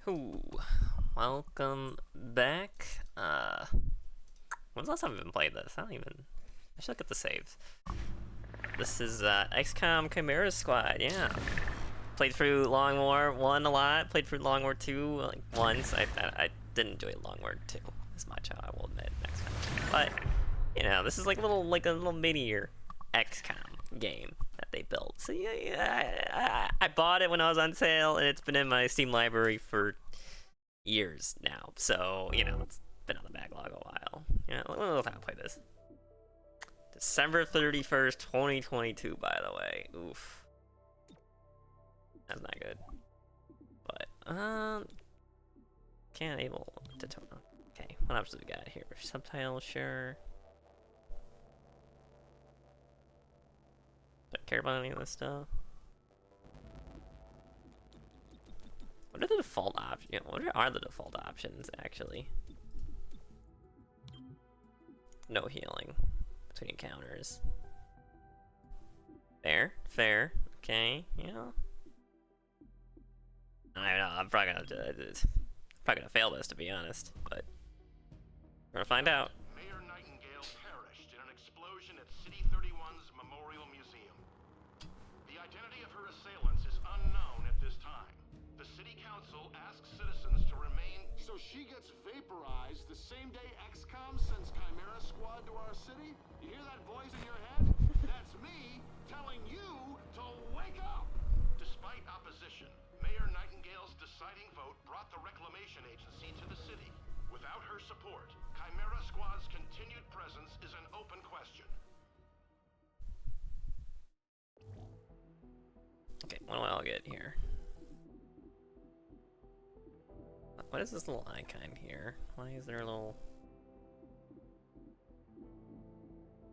Ooh, welcome back. When's the last time I've been played this? I don't even. I should look at the saves. This is Xcom Chimera Squad. Yeah, played through Long War 1 a lot. Played through Long War 2 like once. I didn't enjoy Long War 2 as much. I will admit next time. But you know, this is like a little mini XCOM game that they built. So yeah, I bought it when I was on sale, and it's been in my Steam library for years now. So you know, it's been on the backlog a while. Yeah, let's not play this. December 31st, 2022. By the way, oof, that's not good. But can't able to tone. Okay, what options we got here? Subtitles, sure. Don't care about any of this stuff. What are the default options? What are the default options actually? No healing between encounters. Fair. Okay, yeah. I know. I'm probably gonna fail this, to be honest, but we're gonna find out. Mayor Nightingale perished in an explosion at City 31's Memorial Museum. The identity of her assailants is unknown at this time. The City Council asks citizens to remain. So she gets vaporized the same day Xcom sends Chimera Squad to our city? You hear that voice in your head? That's me telling you to wake up! Despite opposition, Mayor Nightingale's deciding vote brought the Reclamation Agency to the city. Without her support, Chimera Squad's continued presence is an open question. Okay, what do I all get here? What is this little icon here? Why is there a little...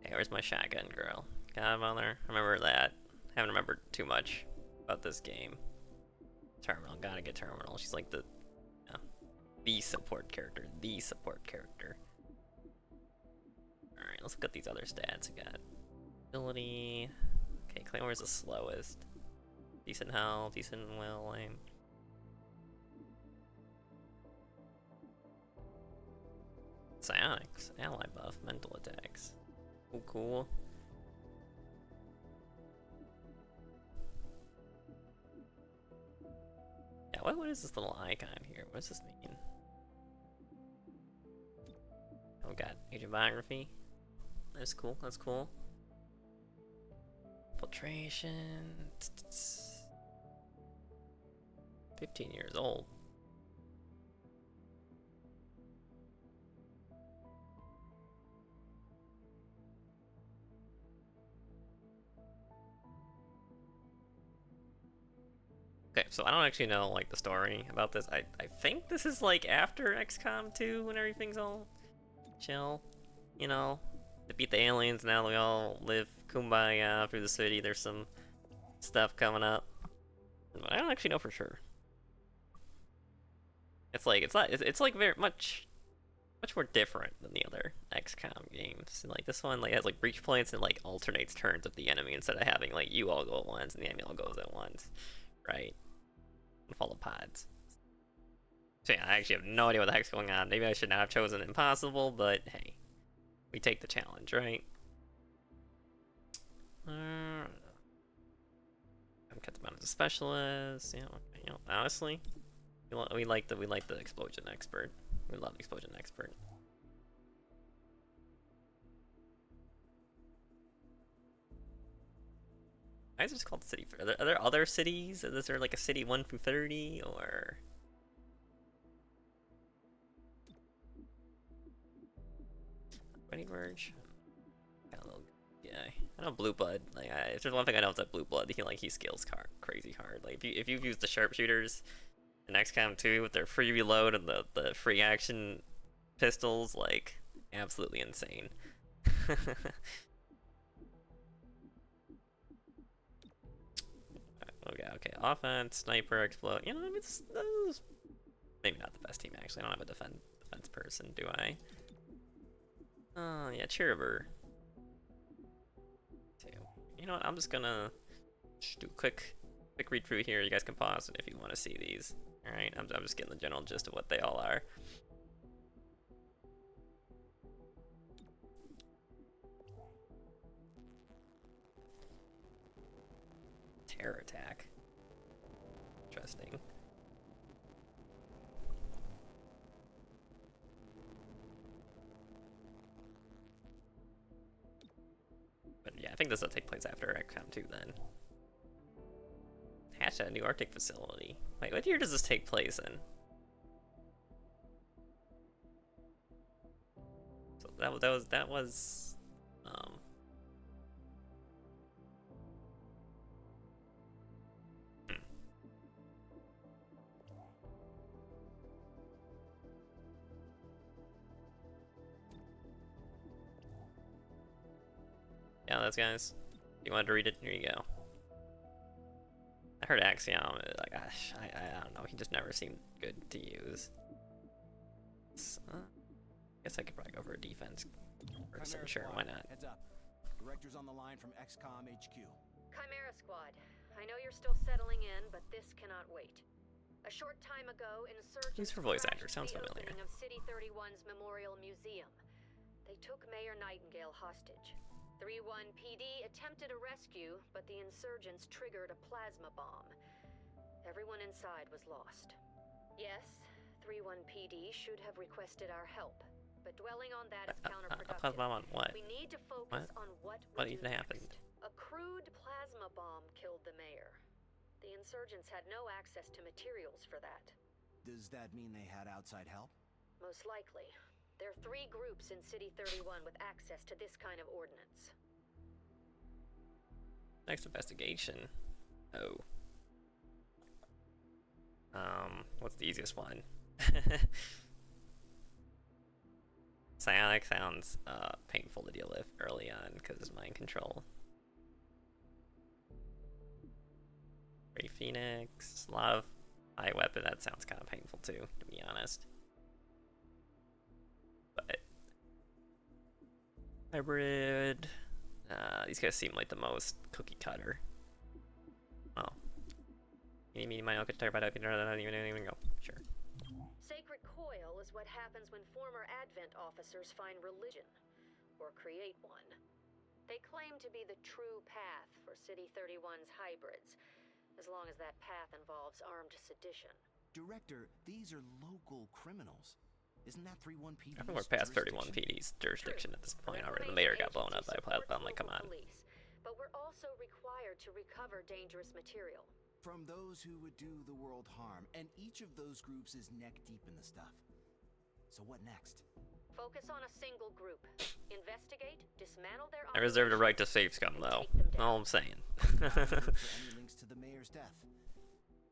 Hey, where's my shotgun girl? Got him on there? Remember that. Haven't remembered too much about this game. Terminal, gotta get Terminal. She's like the support character. The support character. Alright, let's look at these other stats. We got ability. Okay, Claymore's the slowest. Decent health, decent will aim. Psionics, ally buff, mental attacks. Oh, cool. Yeah, what is this little icon here? What does this mean? Oh, we got agent biography. That's cool, that's cool. Filtration. 15 years old. Okay, so I don't actually know like the story about this. I think this is like after XCOM 2 when everything's all chill. You know, they beat the aliens, now we all live kumbaya through the city. There's some stuff coming up. But I don't actually know for sure. It's like very much more different than the other XCOM games. Like this one like has like breach points and like alternates turns with the enemy instead of having like you all go at once and the enemy all goes at once. Right? Follow pods. So yeah, I actually have no idea what the heck's going on. Maybe I should not have chosen impossible, but hey, we take the challenge, right? I'm cut them out as a specialist. You know, honestly, we like the explosion expert. We love the explosion expert. Why is it just called city? Are there other cities? Is there like a city 1 through 30 or? Ready merge? Got a little guy. I know Blueblood. Like, if there's one thing I know, it's that Blueblood. He scales crazy hard. Like, if you've used the sharpshooters in XCOM 2 with their free reload and the free action pistols, like, absolutely insane. Okay. Offense, sniper, explode. You know, I mean, this is maybe not the best team actually. I don't have a defense person, do I? Oh yeah, Cheeriver. You know what? I'm just gonna do a quick read through here. You guys can pause it if you want to see these. Alright, I'm just getting the general gist of what they all are. Terror attack. Interesting. But yeah, I think this will take place after Xcom 2 then. Hatch at a new Arctic facility. Wait, what year does this take place in? So that was yeah, those guys. You wanted to read it? Here you go. I heard Axiom, like, gosh, I don't know, he just never seemed good to use. So, guess I could probably go for a defense person, sure, why not? Heads up. Director's on the line from Xcom HQ. Chimera Squad, I know you're still settling in, but this cannot wait. A short time ago, insurgents Who's for voice actor? crashed Sounds the familiar. opening of City 31's Memorial Museum. They took Mayor Nightingale hostage. 3-1 PD attempted a rescue, but the insurgents triggered a plasma bomb. Everyone inside was lost. Yes, 3-1 PD should have requested our help, but dwelling on that is counterproductive. A plasma bomb on what? We need to focus on what even happened? A crude plasma bomb killed the mayor. The insurgents had no access to materials for that. Does that mean they had outside help? Most likely. There are 3 groups in City 31 with access to this kind of ordnance. Next investigation. Oh. What's the easiest one? Psionic sounds painful to deal with early on because it's mind control. Ray Phoenix, a lot of high weapon, that sounds kind of painful too, to be honest. But hybrid, these guys seem like the most cookie cutter. Oh, me, my uncle, I don't even go. Sure. Sacred coil is what happens when former Advent officers find religion, or create one. They claim to be the true path for City 31's hybrids, as long as that path involves armed sedition. Director, these are local criminals. Isn't that 3-1 PD? I think we're past 31 PD's jurisdiction at this point already. The mayor got blown up by a plasma bomb, like, come on. Police, but we're also required to recover dangerous material. From those who would do the world harm, and each of those groups is neck deep in the stuff. So what next? Focus on a single group. Investigate, dismantle their I reserve the right to save scum, though. All I'm saying. For any links to the mayor's death.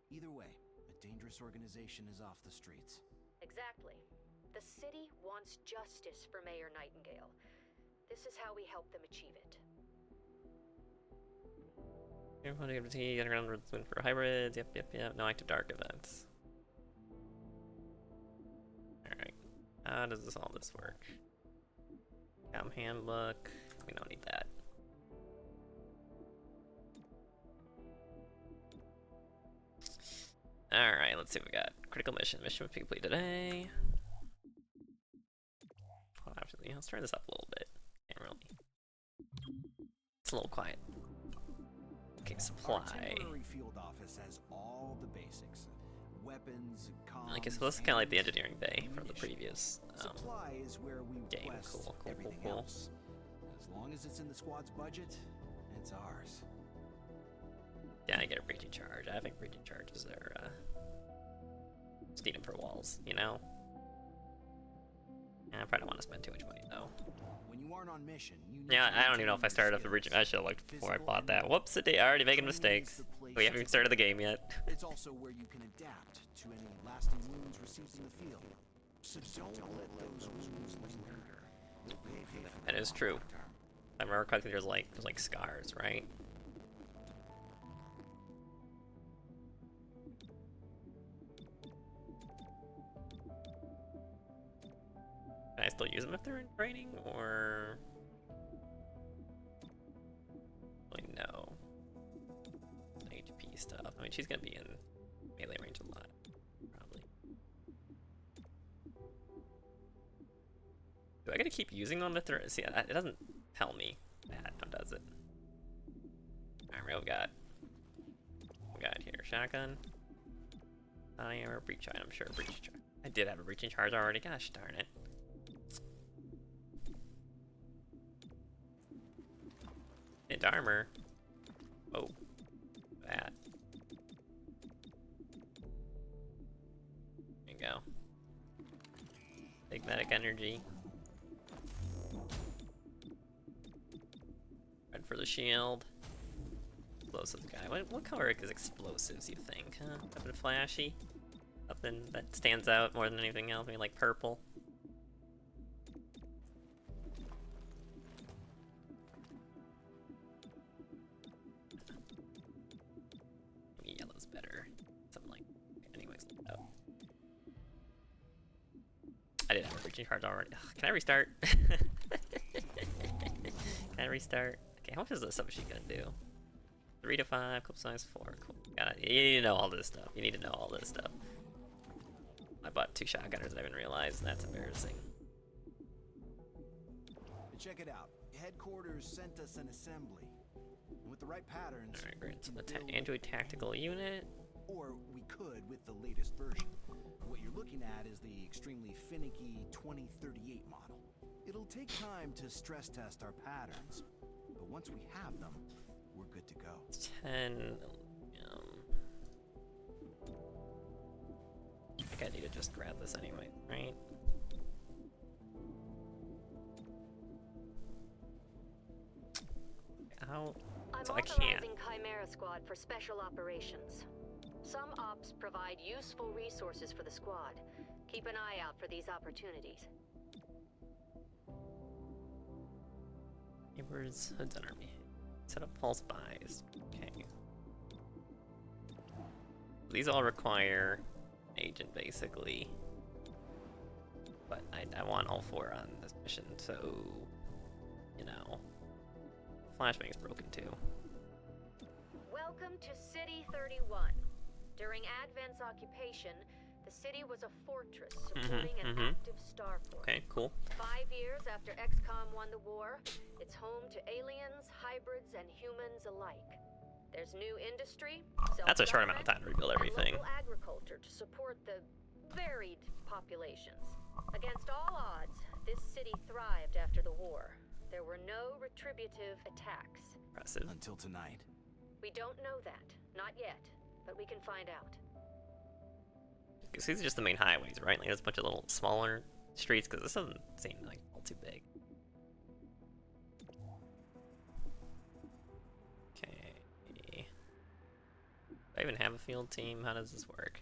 Either way, a dangerous organization is off the streets. Exactly. The city wants justice for Mayor Nightingale. This is how we help them achieve it. Underground for hybrids. Yep. No active dark events. Alright. How does all this work? Handbook. We don't need that. Alright, let's see what we got. Critical mission. Mission was complete today. Oh, actually, let's turn this up a little bit. Can't really. It's a little quiet. Okay, supply. Our temporary field office has all the basics. Weapons, comms, Okay, so this is kind of like the engineering bay from the previous supply is where we game. request Cool. everything else. As long as it's in the squad's budget, it's ours. Yeah, I get a breaching charge. I think breaching charges are just need them for walls, you know? I probably don't want to spend too much money though. When you aren't on mission, you need Yeah, to I don't even know if I maintain started your up the breaching. I should have looked before I Physical bought and that. mental. Whoops, I already making Training is mistakes. the place We haven't even to started the game yet. It's also where you can adapt to any lasting wounds received in the field. So don't let those wounds linger. You'll pay for them. That is true. I remember correctly, there's like scars, right? Can I still use them if they're in training, or like no HP stuff? I mean, she's gonna be in melee range a lot. to keep using them if they're... See, it doesn't tell me that, now does it? Alright, we got here. Shotgun. I am a breach item, sure, breach charge. I did have a breaching charge already, gosh darn it. Hit armor. Oh. That. There you go. Big medic energy. Red for the shield. Explosives guy. What color is explosives, you think? Huh? Something flashy? Something that stands out more than anything else? Maybe like purple? Maybe yellow's better. Something like... Anyways, oh. I did have a breaching charge already. Ugh, can I restart? Can I restart? Okay, how much is the submachine gun do? 3 to 5, clip size 4. Cool. Got it. You need to know all this stuff. You need to know all this stuff. I bought 2 shotgunners and I didn't realize. That's embarrassing. Check it out. Headquarters sent us an assembly. With the right patterns. Alright, great. So the Android tactical unit. Or we could with the latest version. What you're looking at is the extremely finicky 2038 model. It'll take time to stress test our patterns, but once we have them, we're good to go. 10. I think I need to just grab this anyway, right? How? So I can't. authorizing Chimera Squad for special operations. Some ops provide useful resources for the squad. Keep an eye out for these opportunities. Neighbors, hoods on army. Set up pulse buys. Okay. These all require an agent, basically. But I want all 4 on this mission, so... You know... Flashbang's broken, too. Welcome to City 31. During Advent's occupation, the city was a fortress supporting an active star force. Okay, cool. 5 years after Xcom won the war, it's home to aliens, hybrids, and humans alike. There's new industry, That's a short amount of time to rebuild everything. and local agriculture to support the varied populations. Against all odds, this city thrived after the war. There were no retributive attacks. Impressive. Until tonight. We don't know that. Not yet. But we can find out. Because these are just the main highways, right? Like there's a bunch of little smaller streets, because this doesn't seem like all too big. Okay. Do I even have a field team? How does this work?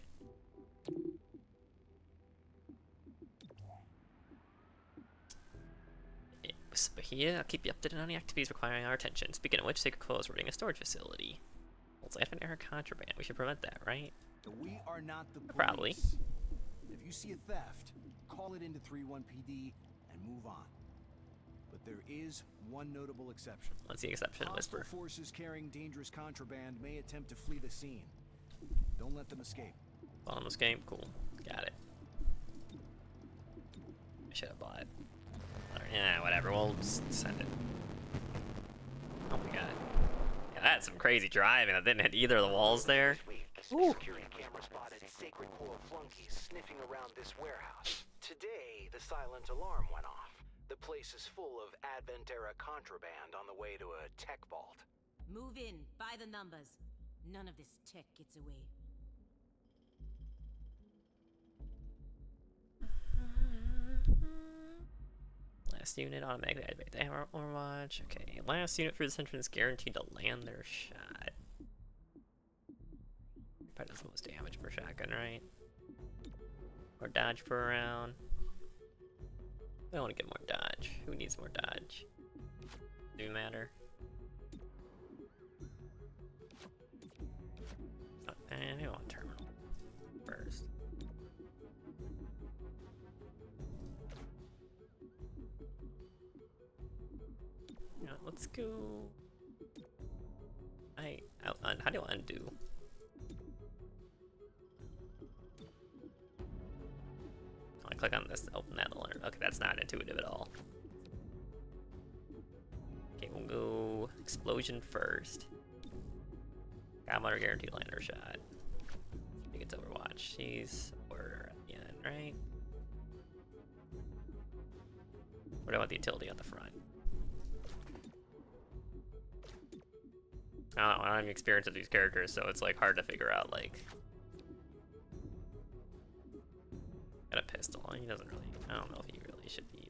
But here, I'll keep you updated on any activities requiring our attention. Speaking of which, Sacred Clothes raiding a storage facility. It's Advent era contraband. We should prevent that, right? We are not the police. Probably. If you see a theft, call it into 31 PD and move on. But there is one notable exception. What's the exception? Hostile Whisper. forces carrying dangerous contraband may attempt to flee the scene. Don't let them escape. On this game? Cool. Got it. I should have bought it. Yeah, whatever. We'll just send it. Oh my god. Yeah, that's some crazy driving. I didn't hit either of the walls there. The security camera spotted Sacred Core flunkies sniffing around this warehouse. Today, the silent alarm went off. The place is full of Advent-era contraband on the way to a tech vault. Move in, by the numbers. None of this tech gets away. Last unit automatically activate the hammer overwatch. Okay, last unit for this entrance guaranteed to land their shot. Probably does the most damage per shotgun, right? More dodge per round. I don't want to get more dodge. Who needs more dodge? Do matter? I want terminal first. You know, let's go. How do I undo? I click on this to open that alarm. Okay, that's not intuitive at all. We'll go explosion first. Godmother guaranteed lander shot. I think it's Overwatch. She's order at the end, right? What about the utility at the front? I don't have any experience with these characters, so it's like hard to figure out. Like, got a pistol. He doesn't really. I don't know if he really should be.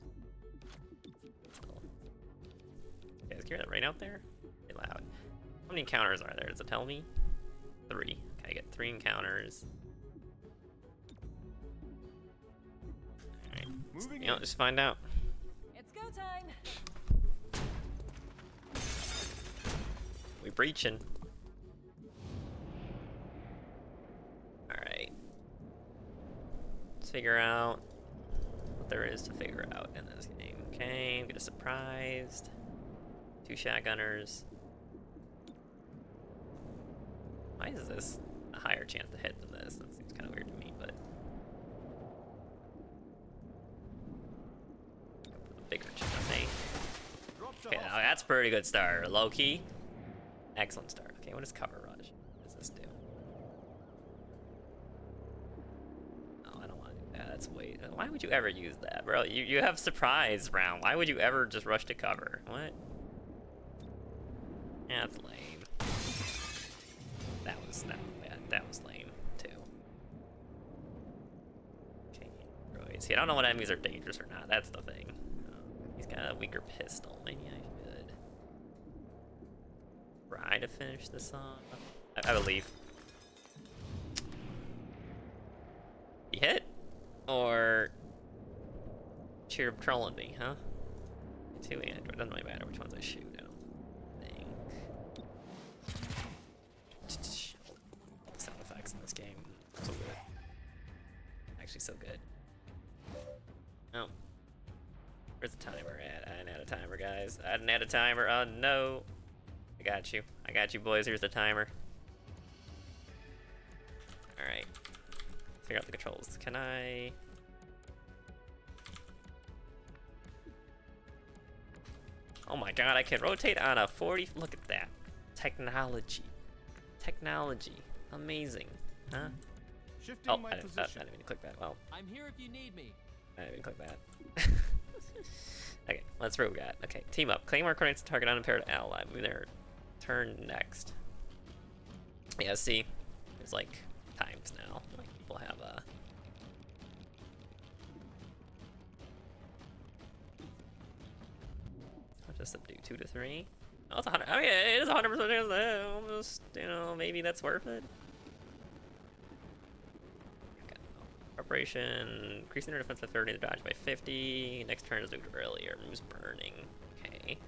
Okay, is that right out there? Pretty loud. How many encounters are there? Does it tell me? 3. Okay, I get 3 encounters. Alright. You know, just find out. It's go time. We breaching. Alright. Let's figure out what there is to figure out in this game. Okay, get a surprised. 2 shotgunners. Why is this a higher chance to hit than this? That seems kind of weird to me, but. Bigger chance, eh? Okay, now that's a pretty good start. Low key. Excellent start. Okay, what is cover rush? What does this do? Oh, I don't want to do that. That's way. Why would you ever use that, bro? You have surprise round. Why would you ever just rush to cover? What? Yeah, that's lame. That was that was lame too. Okay, right. See, I don't know what enemies are dangerous or not. That's the thing. He's got a weaker pistol. Maybe I should try to finish this off. I believe. He hit? Or cheer trolling me, huh? Two and it doesn't really matter which ones I shoot, I don't think. Sound effects in this game. So good. Actually so good. Oh. Where's the timer at? I didn't add a timer, guys. I didn't add a timer. Oh no. I got you. I got you, boys. Here's the timer. Alright. Figure out the controls. Can I... Oh my god, I can rotate on a 40... Look at that. Technology. Technology. Amazing. Huh? Shifting my I didn't position. mean to click that. Well, I'm here if you need me. I didn't even click that. Okay, let's see what we got. Okay, team up. Claymore coordinates the target unimpaired ally. Move their turn next. Yeah, see? There's like times now. Like people have I'll just subdue 2 to 3. Oh, it's 100. I mean, it is 100% chance that almost, you know, maybe that's worth it. Okay. Preparation. Increasing their defense by 30, the dodge by 50. Next turn is moved earlier. Moves burning. Okay.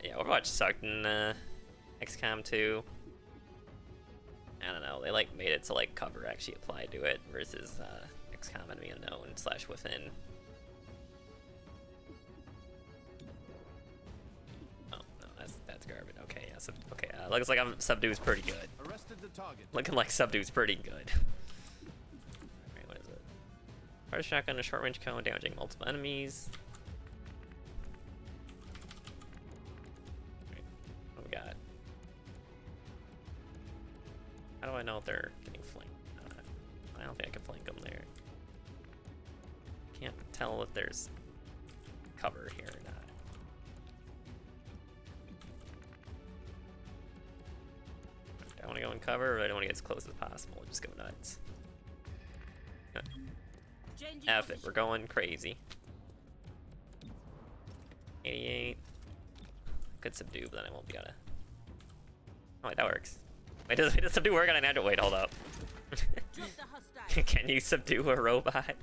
Yeah, Overwatch sucked in Xcom 2. I don't know, they like made it so like cover actually applied to it versus Xcom enemy unknown / within. Oh no, that's garbage. Okay, yeah, okay, looks like subdue's pretty good. Arrested the target. Looking like subdue's pretty good. Alright, what is it? Fire shotgun, a short range cone, damaging multiple enemies. What we got? How do I know if they're getting flanked? I don't think I can flank them there. Can't tell if there's cover here or not. Do I want to go in cover, or do I want to get as close as possible? Just go nuts. F it, we're going crazy. 88. Could subdue, but then I won't be able to. Oh wait, that works. Wait, does subdue work on an android? Wait, hold up. Can you subdue a robot?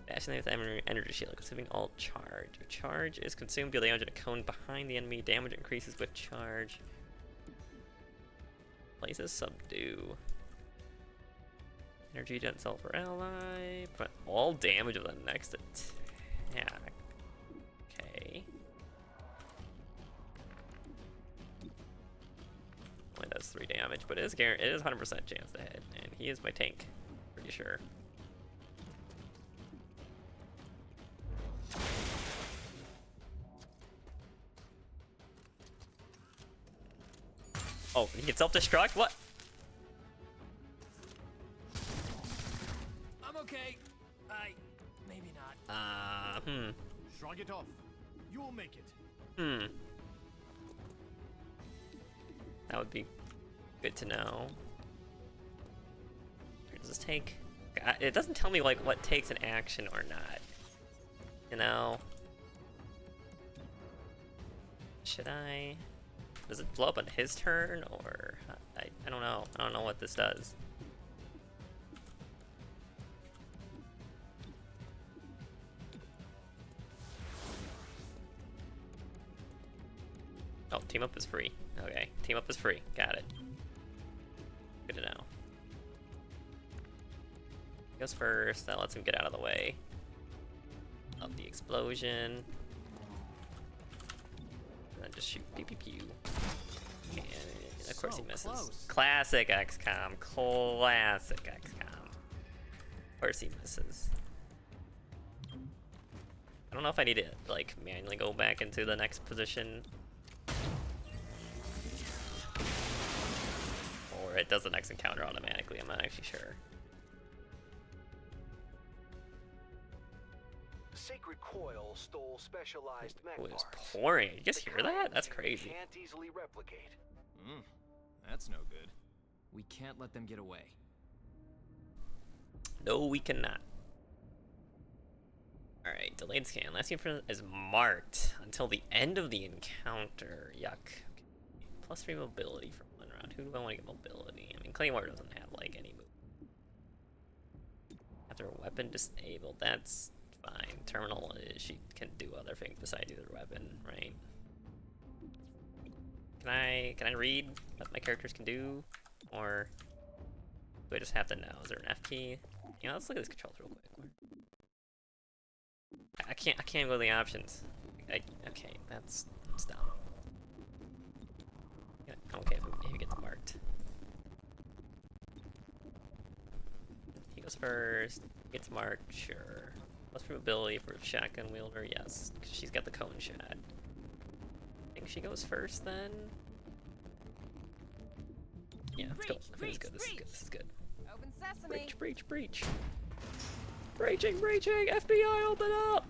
Bashing with energy shield, consuming all charge. Charge is consumed, deal damage in a cone behind the enemy. Damage increases with charge. Places subdue. Energy dent cell for ally. Put all damage of the next attack. Okay. Only does 3 damage, but it is 100% chance to hit, and he is my tank, pretty sure. Oh, he can self-destruct? What? I'm okay. Maybe not. Shrug it off. You'll make it. That would be good to know. Does this take? It doesn't tell me like what takes an action or not. You know? Should I? Does it blow up on his turn or? I don't know. I don't know what this does. Oh, team up is free. Okay, team up is free. Got it. Good to know. Goes first. That lets him get out of the way of the explosion. And then just shoot pew pew pew. And of course he misses. Close. Classic XCOM. Classic XCOM. Of course he misses. I don't know if I need to like manually go back into the next position. Or it does the next encounter automatically, I'm not actually sure. Sacred Coil stole specialized mech Oh, it was parts. pouring. You just The hear that? kind That's you crazy. Can't easily replicate. That's no good. We can't let them get away. No, we cannot. Alright, delayed scan. Last info is marked until the end of the encounter. Yuck. Okay. Plus 3 mobility for 1 round. Who do I want to get mobility? I mean, Claymore doesn't have, like, any move. After a weapon disabled, that's fine. Terminal, she can do other things besides either weapon, right? Can I read what my characters can do? Or do I just have to know? Is there an F key? You know, let's look at these controls real quick. I can't go to the options. Okay, that's dumb. Yeah, okay, if it gets marked. He goes first. Gets marked, sure. Plus probability for shotgun wielder, yes, because she's got the cone shot. I think she goes first then. Yeah, let's go. I think it's good. This is good. This is good. Open sesame. Breach. Breaching! FBI, open up!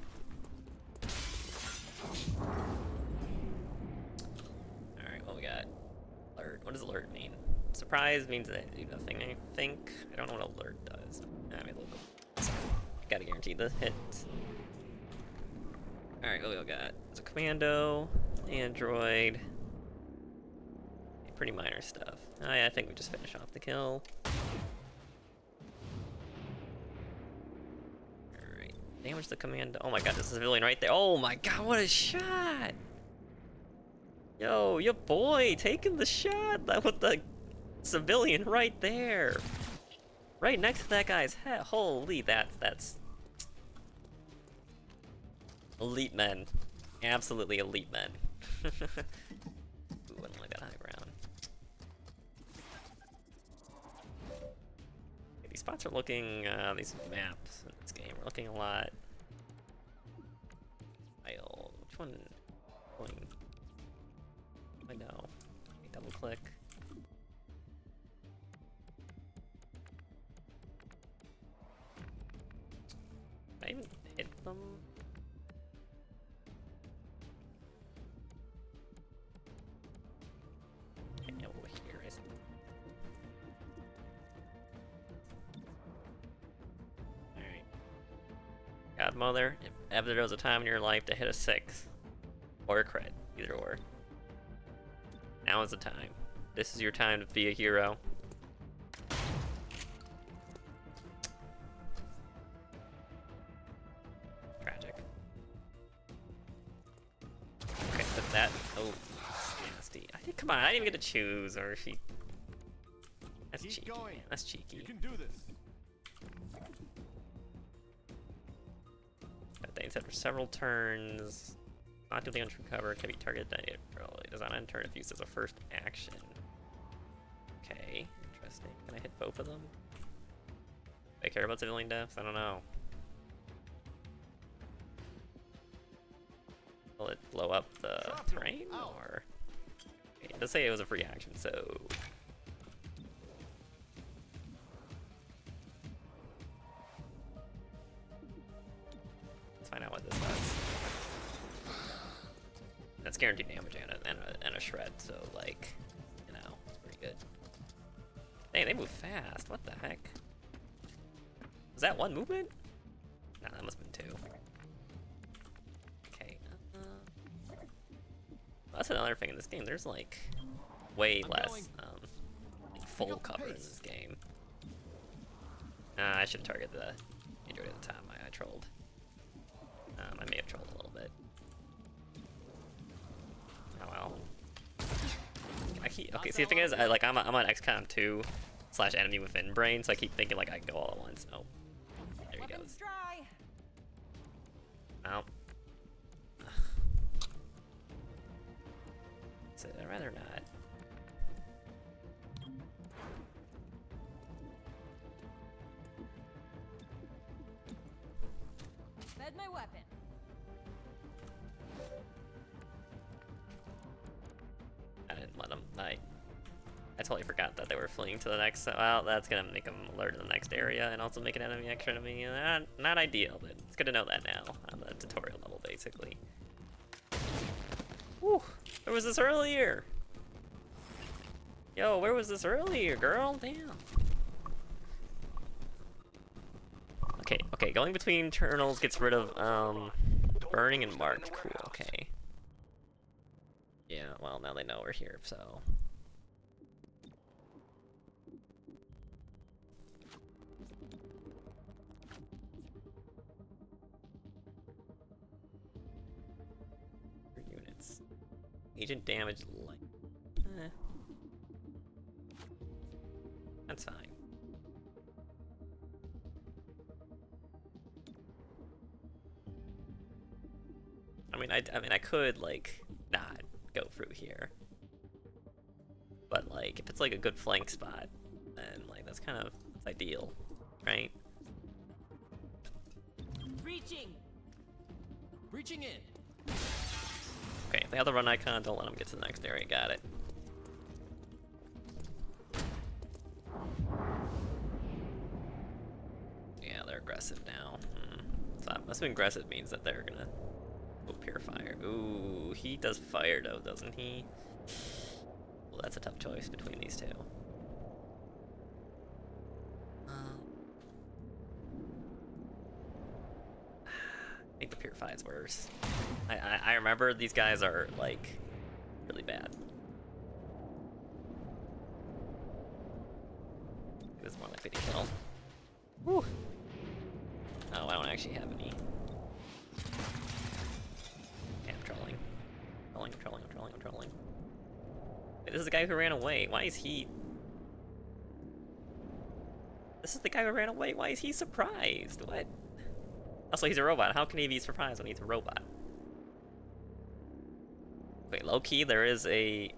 Alright, what we got? Alert. What does alert mean? Surprise means that I do nothing, I think. I don't know what alert does. I mean, gotta guarantee the hit. Alright, what we got? There's a commando, android. Pretty minor stuff. Oh yeah, I think we just finish off the kill. Damage the commando. Oh my god, this is a civilian right there. Oh my god, what a shot! Yo, your boy taking the shot. That was the civilian right there. Right next to that guy's head. Holy, that's elite men. Absolutely elite men. Ooh, I don't like that high ground. Okay, these spots are looking, these maps in this game are looking a lot. Which one? I know. Double click. Can I even hit them? Okay, over here, I see. Alright. Godmother, if ever there was a time in your life to hit a 6 or a crit, either or. Now is the time. This is your time to be a hero. Tragic. Okay, but that. Oh, nasty. Come on, I didn't even get to choose, or she. That's Keep cheeky. going. Man. That's cheeky. You can do this. That thing said for several turns. Not do damage from cover, can be targeted it does not end turn if used as a first action. Okay, interesting. Can I hit both of them? Do I care about civilian deaths? I don't know. Will it blow up the terrain or? Okay, Let's say it was a free action, so. Let's find out what this does. That's guaranteed damage and a shred, so like, you know, it's pretty good. Dang, they move fast. What the heck? Was that one movement? No, that must have been two. Okay. That's another thing in this game. There's like way less like full cover in this game. I should target the Android at the time. I trolled. I may have trolled a little bit. Oh well. Okay. See, the thing is, I'm on XCOM 2 / enemy within brain, so I keep thinking like I can go all at once. Oh, there he goes. Oh. So I'd rather not. Fed my weapon. I didn't let them. I totally forgot that they were fleeing to the next. Well, that's gonna make them alert to the next area and also make an extra enemy. Not ideal, but it's good to know that now on the tutorial level, basically. Whew, where was this earlier? Yo, where was this earlier, girl? Damn. Okay, going between internals gets rid of burning and marked. Cool. Okay. Yeah. Well, now they know we're here, so. Units. Agent damage light. That's fine. I mean, I could like not go through here, but like if it's like a good flank spot, then like that's ideal, right? Reaching in. Okay, if they have the run icon, don't let them get to the next area. Got it. Yeah, they're aggressive now. So I'm assuming aggressive means that they're gonna purifier. Ooh, he does fire though, doesn't he? Well, that's a tough choice between these two. I think the purify is worse. I remember these guys are like really bad. It was more like 50 kill. Woo. Oh, I don't actually have any. Yeah, I'm trolling. I'm trolling. Wait, this is the guy who ran away. Why is he... This is the guy who ran away. Why is he surprised? What? Also, he's a robot. How can he be surprised when he's a robot? Wait, low-key, there is a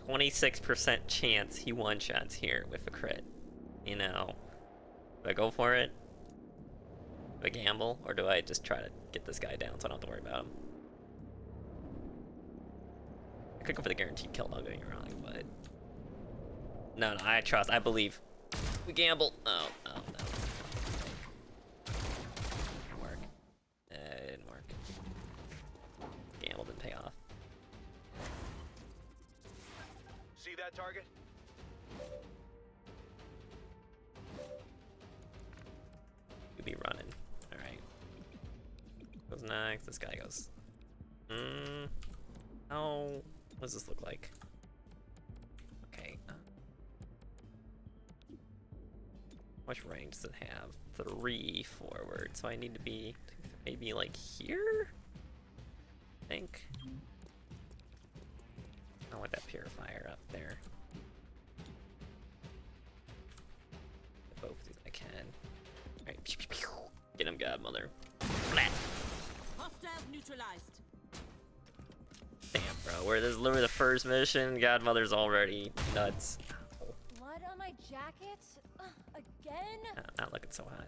26% chance he one-shots here with a crit. You know, do I go for it? Do I gamble? Or do I just try to get this guy down so I don't have to worry about him? I could go for the guaranteed kill, don't get me wrong, but... No, I believe. We gamble. Oh, no. Didn't work. It didn't work. Gamble didn't pay off. See that target? You'll be running. Alright. Goes next. This guy goes. Oh. What does this look like? Okay. How much range does it have? 3 forward. So I need to be maybe like here? I think. I want that purifier up there. Both of these I can. Alright. Get him, godmother. Flat. Hostiles neutralized. Damn, bro. This is literally the first mission. Godmother's already nuts. Blood on my jacket? Again? Not looking so hot.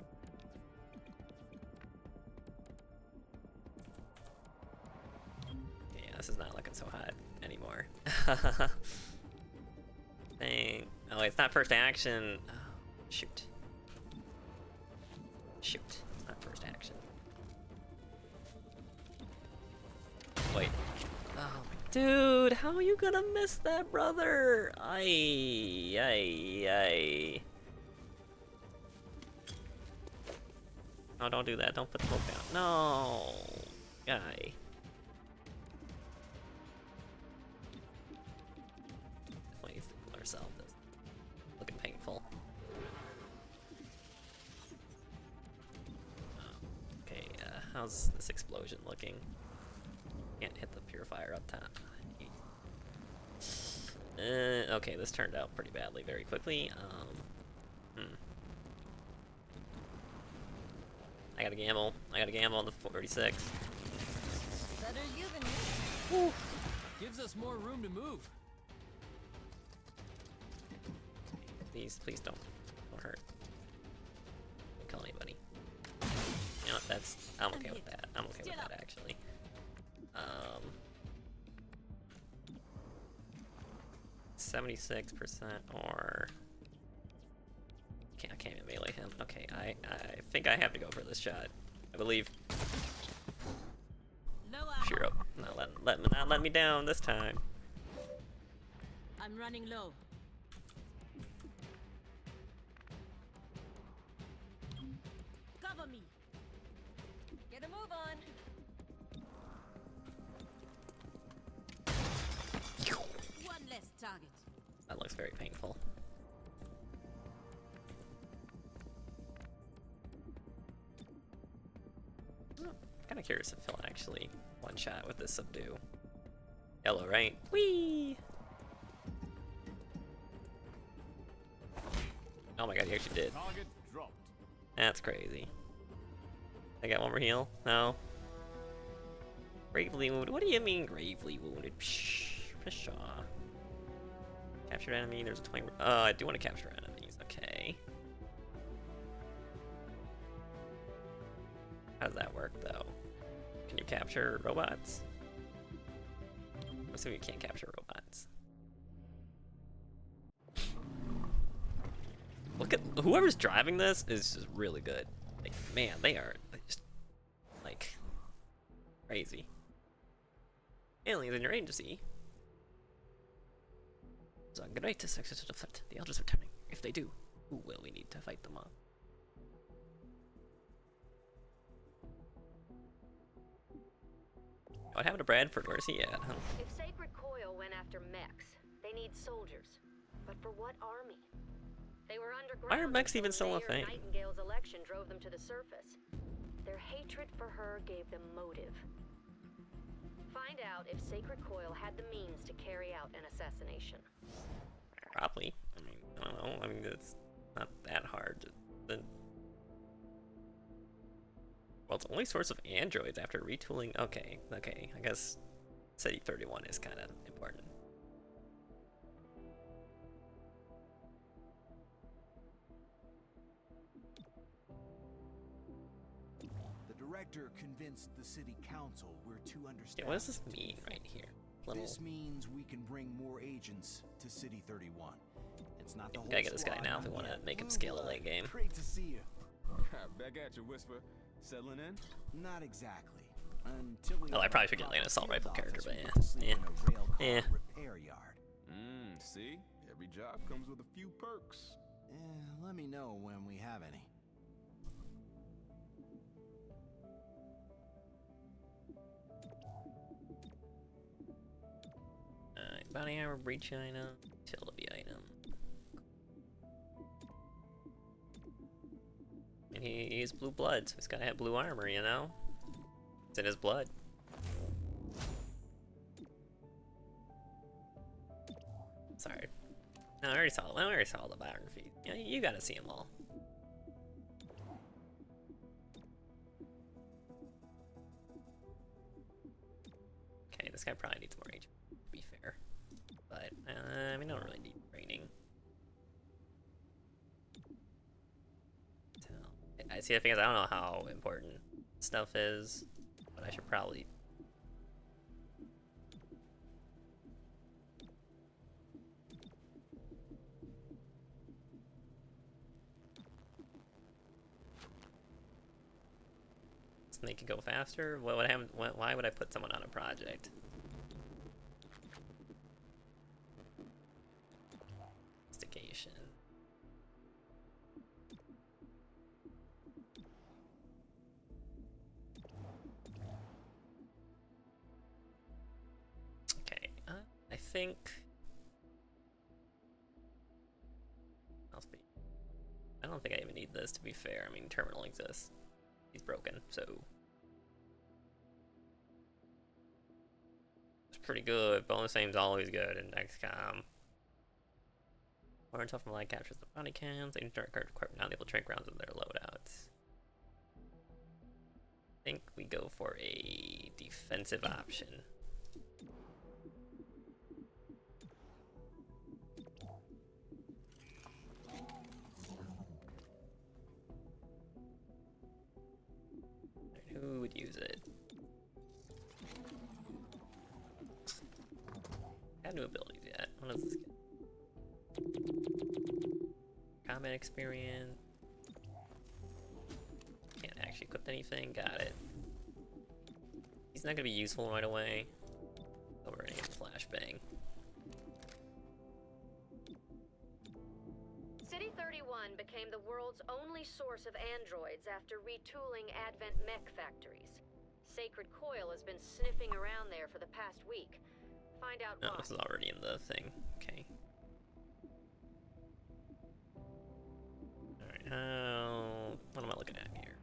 Yeah, this is not looking so hot anymore. Dang. Oh, it's not first action. Oh, shoot. Shoot. It's not first action. Wait. Oh, dude, how are you gonna miss that, brother? Ay. Oh, don't do that. Don't put the smoke down. No, guy. Please, ourselves. This looking painful. Okay, how's this explosion looking? Can't hit the purifier up top. Okay, this turned out pretty badly very quickly. I gotta gamble. I gotta gamble on the 46. Better you than me. Woo. Gives us more room to move. Please don't hurt. Don't kill anybody. You know what? I'm okay with that. I'm okay with that actually. 76% or I can't even melee him. Okay, I think I have to go for this shot. I believe. Sure up. Not let me down this time. I'm running low. Cover me. Get a move on. One less target. That looks very painful. Kind of curious if he'll actually one-shot with this subdue. Yellow, right? Whee! Oh my god, he actually did. Target dropped. That's crazy. I got one more heal? No. Gravely wounded? What do you mean gravely wounded? Psh, pshaw. Captured enemy, there's a 20... I do want to capture enemies, okay. How does that work, though? Can you capture robots? I'm assuming you can't capture robots. Look at... Whoever's driving this is just really good. Like, man, they are just... like... crazy. Aliens in your agency. So I'm gonna to success to deflect. The elders are returning. If they do, who will we need to fight them off? What happened to Bradford? Where's he at? Huh? If Sacred Coil went after mechs, they need soldiers. But for what army? They were underground. Why are mechs even still a Mayor thing? Nightingale's election drove them to the surface. Their hatred for her gave them motive. Find out if Sacred Coil had the means to carry out an assassination. Probably. I mean, I don't know. I mean, it's not that hard. Well, it's only source of androids after retooling. Okay. I guess City 31 is kind of important. The director convinced the city council we're too understaffed. Yeah, what does this mean right here? This means we can bring more agents to City 31. It's not the whole Gotta get this guy squad now if we want to yet. make him scale a Blueblood, late game. Great to see you. Back at you, Whisper. Settling in? Not exactly. Until we Oh, I probably should get like an assault rifle character, but yeah. Yeah. Repair yard. See? Every job comes with a few perks. Let me know when we have any. Alright, bounty armor, breach item, utility item. And he's blue blood, so he's gotta have blue armor, you know? It's in his blood. Sorry. No, I already saw the biography. Yeah, you gotta see them all. Okay, this guy probably needs more HP, to be fair. But, I mean, I don't really need training. So, I see, the thing is, I don't know how important stuff is, but I should probably let's make it go faster. What would happen? Why would I put someone on a project? Investigation. Okay, I think. I don't think I even need this, to be fair. I mean, Terminal exists. He's broken, so... It's pretty good. Bonus aim's always good in Xcom. Learn tough from light captures the body cams. They direct card equipment now able to track rounds in their loadouts. I think we go for a defensive option. Who would use it? I have new abilities yet. What does this get? Combat experience. Can't actually equip anything. Got it. He's not gonna be useful right away. So we're gonna get flashbang. City 31 became the world's only source of androids after retooling Advent mech factories. Sacred Coil has been sniffing around there for the past week. Find out why. Oh, this is already in the thing. Okay. Alright, what am I looking at here?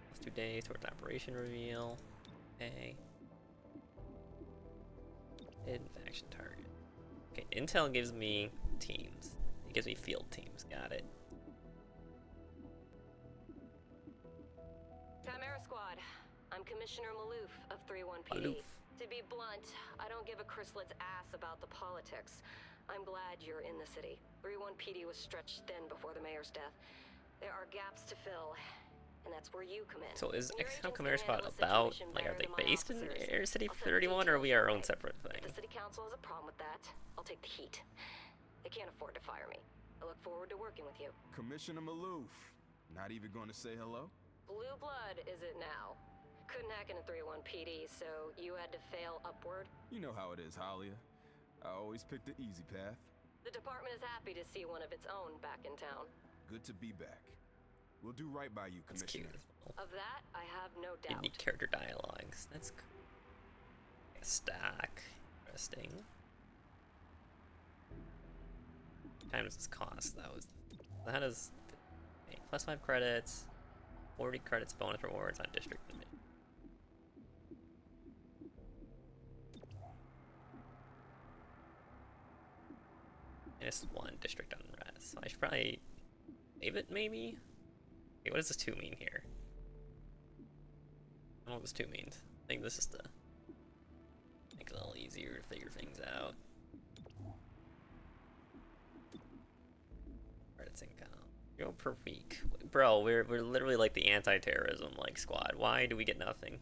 Plus 2 days towards operation reveal. Okay. Hidden faction target. Okay, intel gives me teams. It gives me field teams. Got it. Chimera Squad. I'm Commissioner Maloof of 31 PD. Maloof. To be blunt, I don't give a Chryslet's ass about the politics. I'm glad you're in the city. 31 PD was stretched thin before the mayor's death. There are gaps to fill, and that's where you come in. So is When your Xcom agents Chimera can Squad handle a about, situation like, are better they than my based in officers, Air City I'll send 31, or are we our own details separate If thing? the city council has a problem with that, I'll take the heat. They can't afford to fire me. I look forward to working with you. Commissioner Maloof. Not even going to say hello? Blueblood is it now? Couldn't hack into 31 PD, so you had to fail upward? You know how it is, Halia. I always pick the easy path. The department is happy to see one of its own back in town. Good to be back. We'll do right by you, That's Commissioner. cute as well. Of that, I have no doubt. Unique character dialogues. That's cool. Stock. Interesting. How much does this cost? That is okay, plus 5 credits, 40 credits bonus rewards on district limit. Minus 1 district unrest. So I should probably save it, maybe? Okay, what does this 2 mean here? I don't know what this 2 means. I think this is to make it a little easier to figure things out. Credits income. Go per week. Bro, we're literally like the anti-terrorism like squad. Why do we get nothing?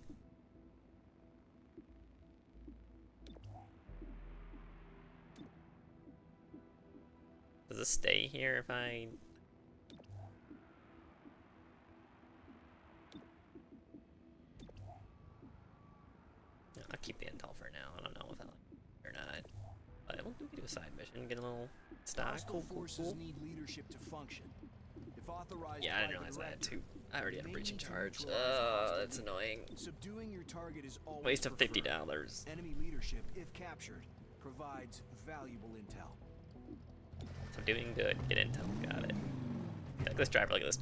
Does this stay here if I... No, I'll keep the intel for now. I don't know if I like it or not. But we can do a side mission, get a little stock. Hostile Cool. forces need leadership to function. If authorized Yeah, I by didn't the realize I had director, 2. I already had a they breaching need to charge. neutralize hostile That's units. annoying. Subduing your target is always Waste of preferred. $50. Enemy leadership, if captured, provides valuable intel. So doing good. Get intel. Got it. Like this driver like this.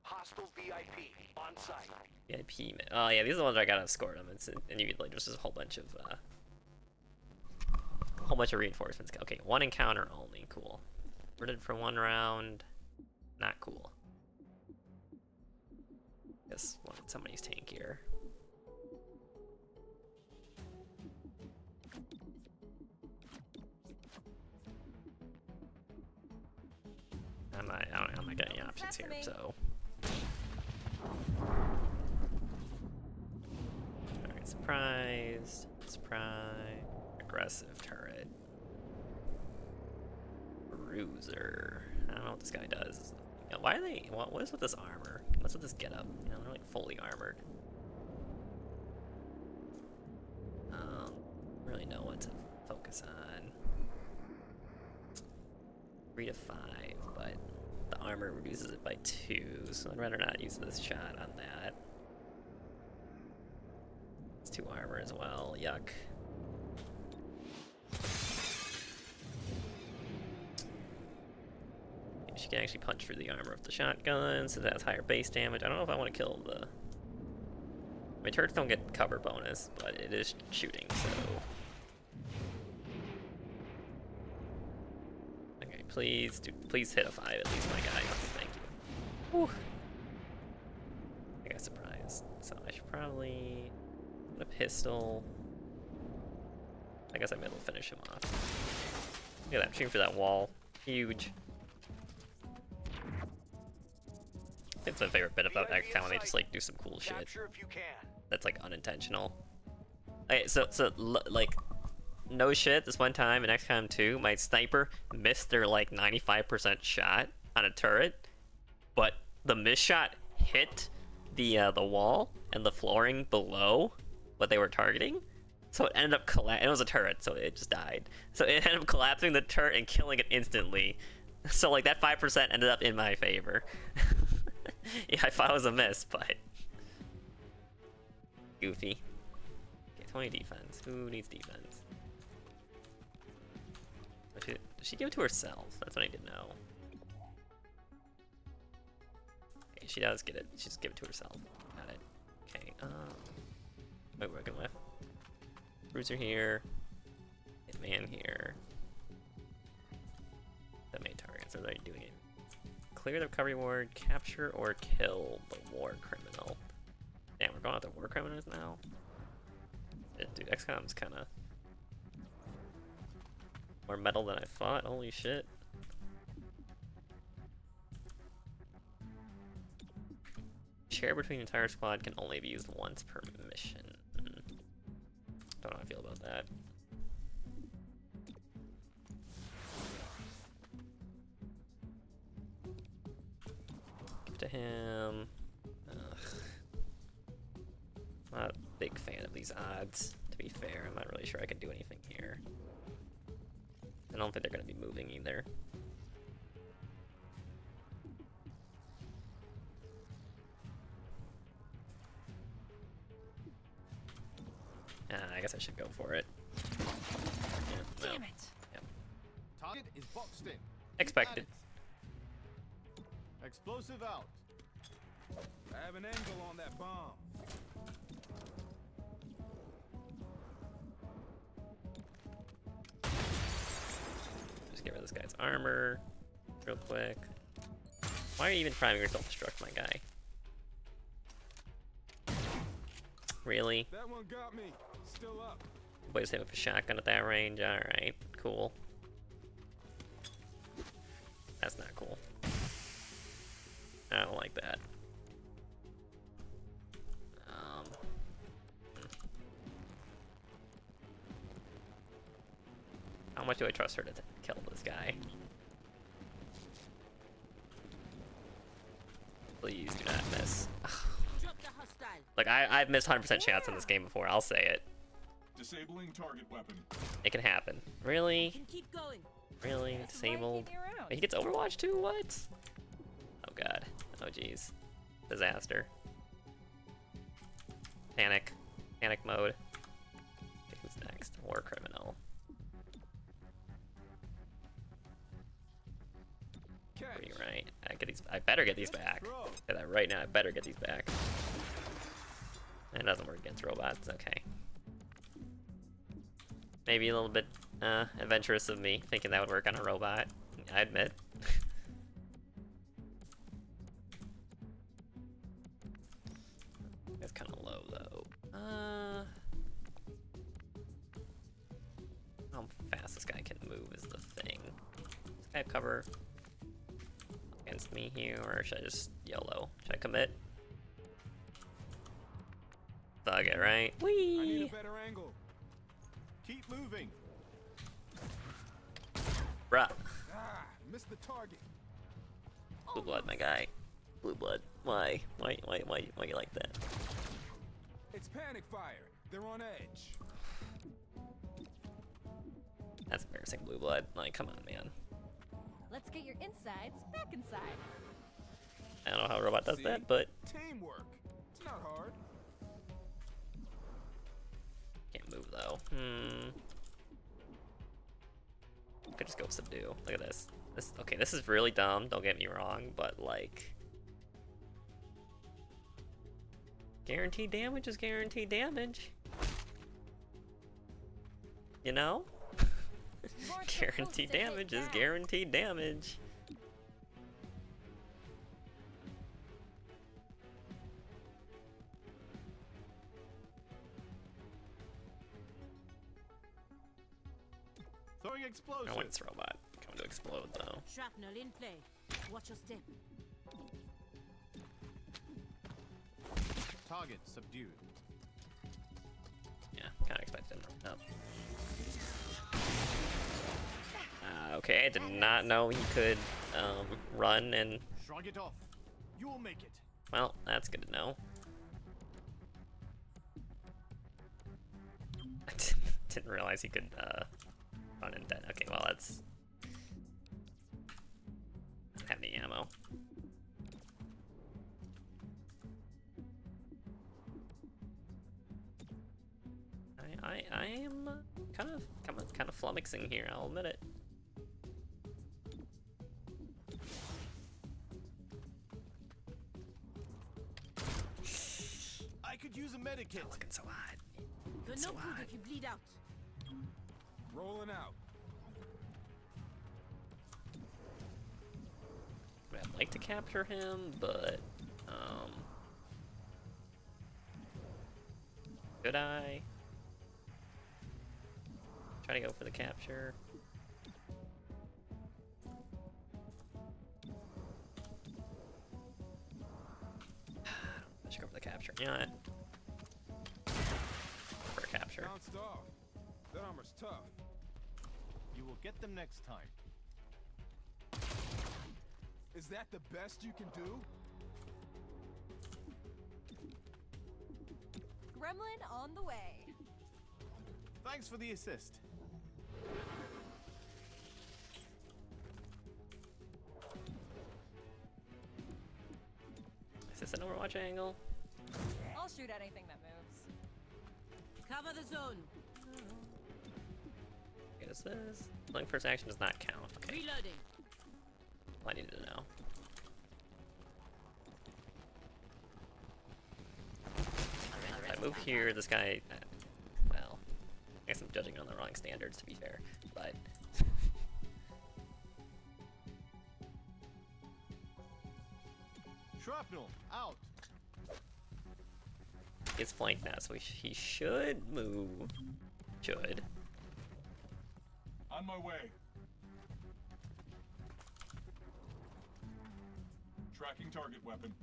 Hostile VIP on site. VIP. Oh yeah, these are the ones I gotta score them. It's and you like just a whole bunch of reinforcements. Okay, 1 encounter only. Cool. Worded for 1 round. Not cool. Guess somebody's tankier. I'm not getting any options here, so. Alright, surprise. Surprise. Aggressive turret. Bruiser. I don't know what this guy does. Yeah, why are they? What is with this armor? What's with this getup? You know, they're like fully armored. Really know what to focus on. 3 to 5, but the armor reduces it by 2, so I'd rather not use this shot on that. It's 2 armor as well. Yuck. She can actually punch through the armor of the shotgun, so that's higher base damage. I don't know if I want to kill the... My turrets don't get cover bonus, but it is shooting, so... Okay, please, please hit a 5 at least, my guy. Thank you. Whew. I got surprised. So I should probably put a pistol. I guess I might be able to finish him off. Look at that, I'm shooting for that wall. Huge. It's my favorite bit about Xcom when they just like do some cool shit. That's like unintentional. Okay, so like, no shit, this one time in Xcom 2, my sniper missed their like 95% shot on a turret, but the miss shot hit the wall and the flooring below what they were targeting. So it ended up collapsing. It was a turret, so it just died. So it ended up collapsing the turret and killing it instantly. So like that 5% ended up in my favor. Yeah, I thought it was a miss, but goofy. Okay, 20 defense. Who needs defense? Does she give it to herself? That's what I need to know. Okay, she does get it. She just give it to herself. Got it. Okay. What are we working with? Bruiser here. Hitman here. The main targets. Are they doing it? Clear the recovery ward, capture or kill the war criminal. Damn, we're going after war criminals now? Dude, XCOM's kind of more metal than I thought. Holy shit. Share between the entire squad can only be used once per mission. Don't know how I feel about that. To him. Ugh. Not a big fan of these odds, to be fair. I'm not really sure I can do anything here. I don't think they're going to be moving either. I guess I should go for it. Yeah, no. Damn it. Yep. Target is boxed in. Expected. Explosive out. I have an angle on that bomb. Just get rid of this guy's armor real quick. Why are you even trying to self-destruct, my guy? Really? That one got me. Still up. Boys hit with a shotgun at that range. Alright, cool. That's not cool. I don't like that. How much do I trust her to kill this guy? Please do not miss. Like, I've missed 100% shots in this game before, I'll say it. Disabling target weapon. It can happen. Really? Keep going. Really? Disabled? Wait, he gets Overwatch too? What? Oh god. Oh jeez. Disaster. Panic. Panic mode. Okay, who's next? War criminal. You're right. I better get these back. Say that right now. I better get these back. It doesn't work against robots. Okay. Maybe a little bit adventurous of me, thinking that would work on a robot. I admit. It's kind of low though. How fast this guy can move is the thing. Does this guy have cover against me here, or should I just YOLO? Should I commit? Thug it, right? Whee! I need a better angle. Keep moving. Bruh. Ah, missed the target. Blueblood, my guy. Blueblood. Why? Why you like that? It's panic fire. They're on edge. That's embarrassing, Blueblood. Like, come on, man. Let's get your insides back inside. I don't know how a robot does See? that, but Teamwork. It's not hard. can't move though. Could just go subdue. Look at this. Okay, this is really dumb, don't get me wrong, but like guaranteed damage is guaranteed damage. You know? Guaranteed damage is guaranteed damage. Throwing I explosives. want this robot coming to explode though. Shrapnel in play. Watch your step. Target subdued. Yeah, kinda expected him. Oh. Okay, I did not know he could run and Shrug it off. You will make it. well, that's good to know. I didn't realize he could run and dead. Okay, well that's I don't have any ammo. I am kind of flummoxing here, I'll admit it. I could use a medikit. Looking so hot. You're So no good hot. if you bleed out. Rolling out. I'd like to capture him, but should I try to go for the capture? I should go for the capture. You know what? For a capture. Bounced off. That armor's tough. You will get them next time. Is that the best you can do? Gremlin on the way. Thanks for the assist. Is this an Overwatch angle? I'll shoot anything that moves. Cover the zone. What is this? Link first action does not count. Okay, Reloading. well, I needed to know. If I move here, this guy, well, I guess I'm judging on the wrong standards to be fair, but Shrapnel out. it's flanked now, so he should move. Should. On my way. Tracking target weapon.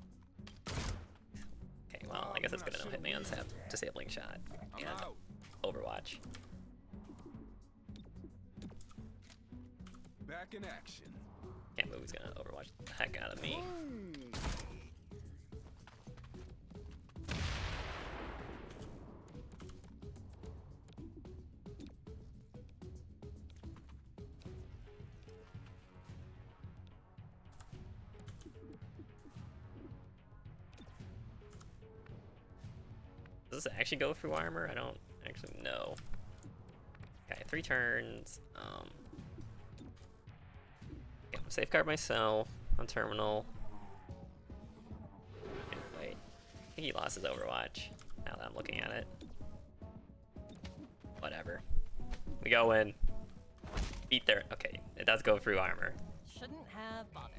Okay, well, I guess it's good to know Hitmans have disabling shot I'm and out. Overwatch. Back in action. Can't move, he's gonna Overwatch the heck out of me. Does this actually go through armor? I don't actually know. Okay, 3 turns. Yeah, I'm gonna safeguard myself on terminal. Wait, I think he lost his Overwatch. Now that I'm looking at it. Whatever. We go in. Beat their. Okay, it does go through armor. Shouldn't have bothered.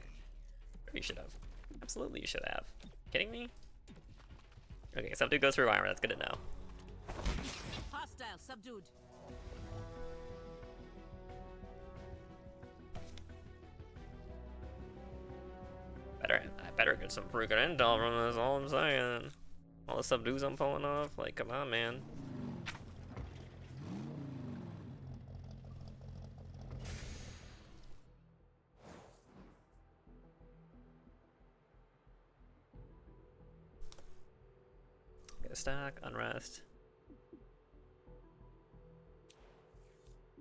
You should have. Absolutely, you should have. Kidding me? Okay, something goes through armor. That's good to know. Hostile subdued. I better get some freaking intel from this. All I'm saying. All the subdues I'm pulling off. Like, come on, man. stock, unrest.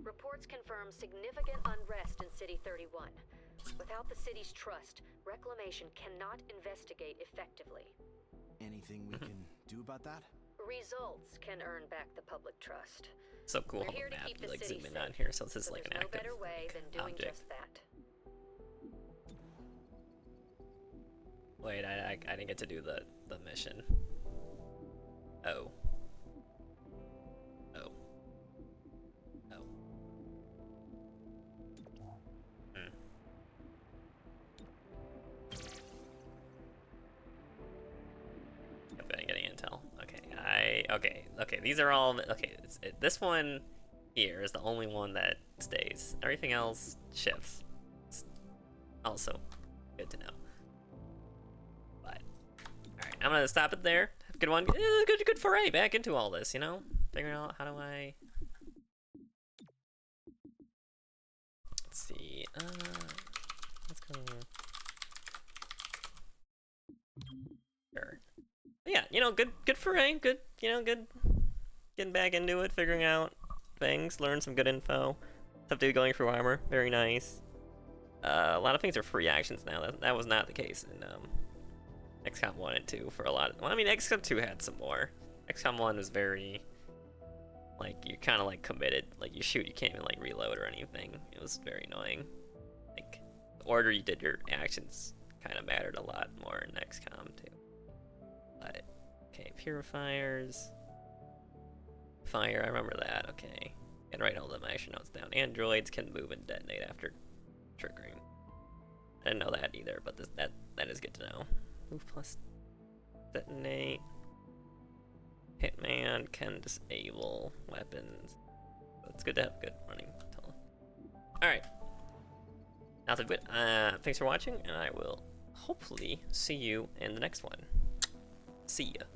Reports confirm significant unrest in City 31. Without the city's trust, Reclamation cannot investigate effectively. Anything we can do about that? Results can earn back the public trust. So cool We're how here the to map keep you the like city zoom in safe, on here, so this is so like an there's no active better way than doing object. just that. Wait, I didn't get to do the mission. Oh. Oh. Oh. Hmm. I'm getting intel. Okay, these are all okay. This one here is the only one that stays. Everything else shifts. It's also good to know. But all right, I'm gonna stop it there. Have a good one. Good foray back into all this. You know, figuring out how do I. Let's see. Let's go. Sure. But yeah, you know, good foray. Good, you know, good. Getting back into it, figuring out things, learn some good info. Stuff to do going through armor, very nice. A lot of things are free actions now. That was not the case in XCOM 1 and 2 for a lot of... Well, I mean, XCOM 2 had some more. XCOM 1 was very... Like, you kind of, like, committed. Like, you shoot, you can't even, like, reload or anything. It was very annoying. Like, the order you did your actions kind of mattered a lot more in XCOM 2. But, okay, purifiers... Fire, I remember that, okay. And write all the action notes down. Androids can move and detonate after triggering. I didn't know that either, but that is good to know. Move plus detonate. Hitman can disable weapons. So it's good to have good running Talon. Alright. Nothing but thanks for watching, and I will hopefully see you in the next one. See ya.